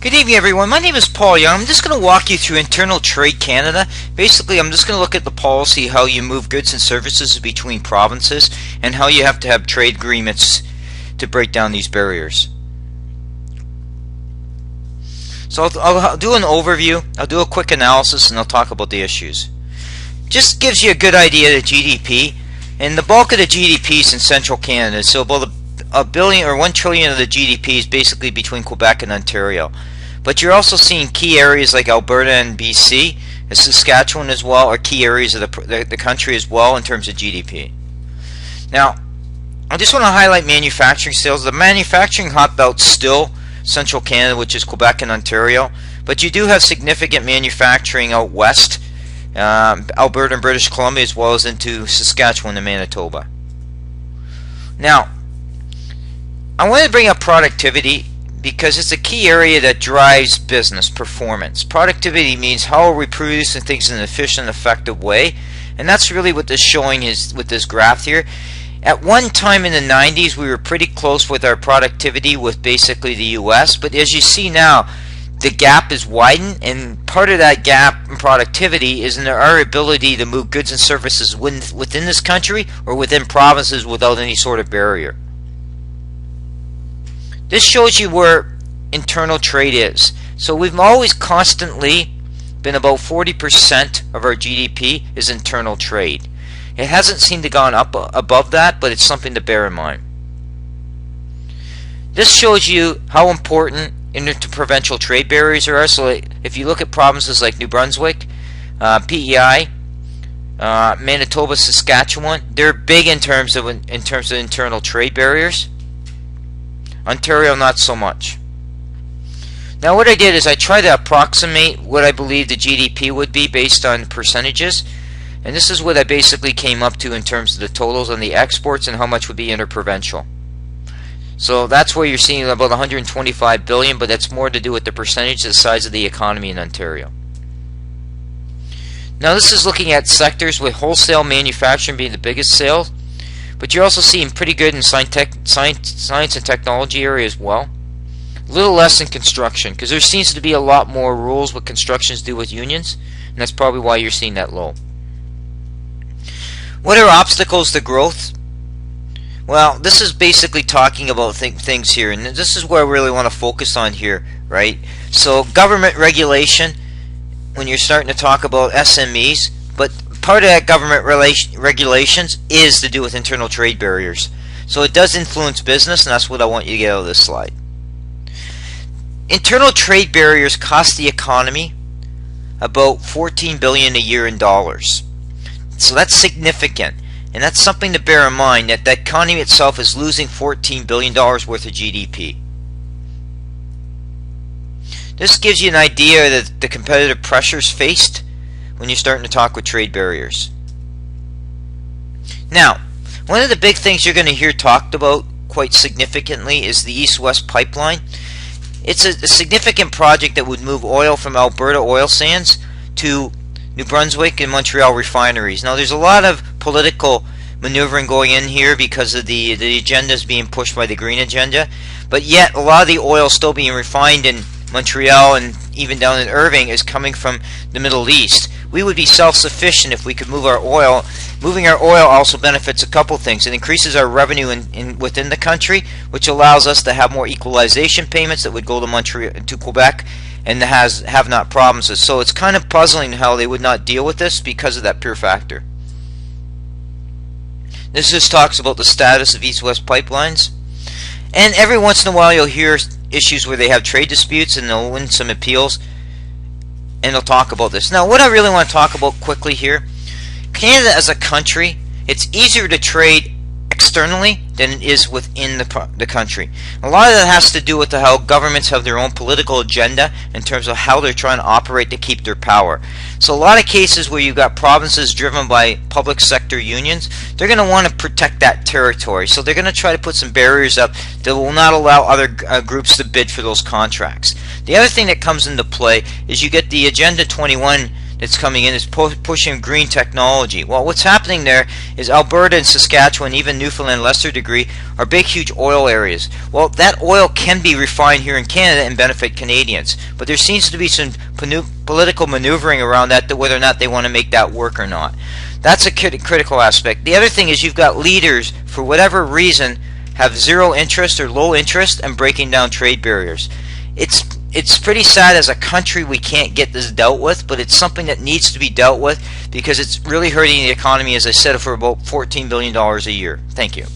Good evening, everyone. My name is Paul Young. I'm just going to walk you through Internal Trade Canada. Basically, I'm just going to look at the policy, how you move goods and services between provinces, and how you have to have trade agreements to break down these barriers. So I'll do an overview, I'll do a quick analysis, and I'll talk about the issues. Just gives you a good idea of the GDP, and the bulk of the GDP is in central Canada. So about a billion or 1 trillion of the GDP is basically between Quebec and Ontario. But you're also seeing key areas like Alberta and BC, and Saskatchewan as well, are key areas of the country as well in terms of GDP. Now, I just want to highlight manufacturing sales. The manufacturing hotbelt's still central Canada, which is Quebec and Ontario, but you do have significant manufacturing out west, Alberta and British Columbia, as well as into Saskatchewan and Manitoba. Now, I want to bring up productivity because it's a key area that drives business performance. Productivity means how are we producing things in an efficient, effective way, and that's really what this showing is with this graph here. At one time in the 90s, we were pretty close with our productivity with basically the US, but as you see now, the gap is widened, and part of that gap in productivity is in our ability to move goods and services within this country or within provinces without any sort of barrier. This shows you where internal trade is. So we've always constantly been about 40% of our GDP is internal trade. It hasn't seemed to gone up above that, but it's something to bear in mind. This shows you how important interprovincial trade barriers are. So if you look at provinces like New Brunswick, PEI, Manitoba, Saskatchewan, they're big in terms of internal trade barriers. Ontario, not so much. Now what I did is I tried to approximate what I believe the GDP would be based on percentages, and this is what I basically came up to in terms of the totals on the exports and how much would be interprovincial. So that's where you're seeing about 125 billion, but that's more to do with the percentage of the size of the economy in Ontario. Now this is looking at sectors with wholesale manufacturing being the biggest sales, but you're also seeing pretty good in science and technology area as well. A little less in construction, because there seems to be a lot more rules what constructions do with unions, and that's probably why you're seeing that low. What are obstacles to growth? Well, this is basically talking about things here, and this is where I really want to focus on here, right? So government regulation, when you're starting to talk about SMEs, but part of that government regulations is to do with internal trade barriers. So it does influence business, and that's what I want you to get out of this slide. Internal trade barriers cost the economy about 14 billion a year in dollars. So that's significant, and that's something to bear in mind, that the economy itself is losing $14 billion worth of GDP. This gives you an idea of the competitive pressures faced when you're starting to talk with trade barriers. Now, one of the big things you're going to hear talked about quite significantly is the East-West pipeline. It's a significant project that would move oil from Alberta oil sands to New Brunswick and Montreal refineries. Now there's a lot of political maneuvering going in here because of the agendas being pushed by the green agenda, but yet a lot of the oil still being refined in Montreal and even down in Irving is coming from the Middle East. We would be self-sufficient if we could move our oil. Moving our oil also benefits a couple things. It increases our revenue within the country, which allows us to have more equalization payments that would go to Montreal, to Quebec, and have not problems. So it's kind of puzzling how they would not deal with this because of that pure factor. This just talks about the status of East-West pipelines. And every once in a while you'll hear issues where they have trade disputes and they'll win some appeals, and they'll talk about this. Now what I really want to talk about quickly here, Canada as a country, it's easier to trade externally than it is within the country. A lot of that has to do with how governments have their own political agenda in terms of how they're trying to operate to keep their power. So a lot of cases where you've got provinces driven by public sector unions, they're going to want to protect that territory. So they're going to try to put some barriers up that will not allow other groups to bid for those contracts. The other thing that comes into play is you get the Agenda 21 that's coming in is pushing green technology. Well, what's happening there is Alberta and Saskatchewan, even Newfoundland, lesser degree, are big, huge oil areas. Well, that oil can be refined here in Canada and benefit Canadians, but there seems to be some political maneuvering around that, whether or not they want to make that work or not. That's a critical aspect. The other thing is you've got leaders, for whatever reason, have zero interest or low interest in breaking down trade barriers. It's pretty sad as a country we can't get this dealt with, but it's something that needs to be dealt with because it's really hurting the economy, as I said, for about $14 billion a year. Thank you.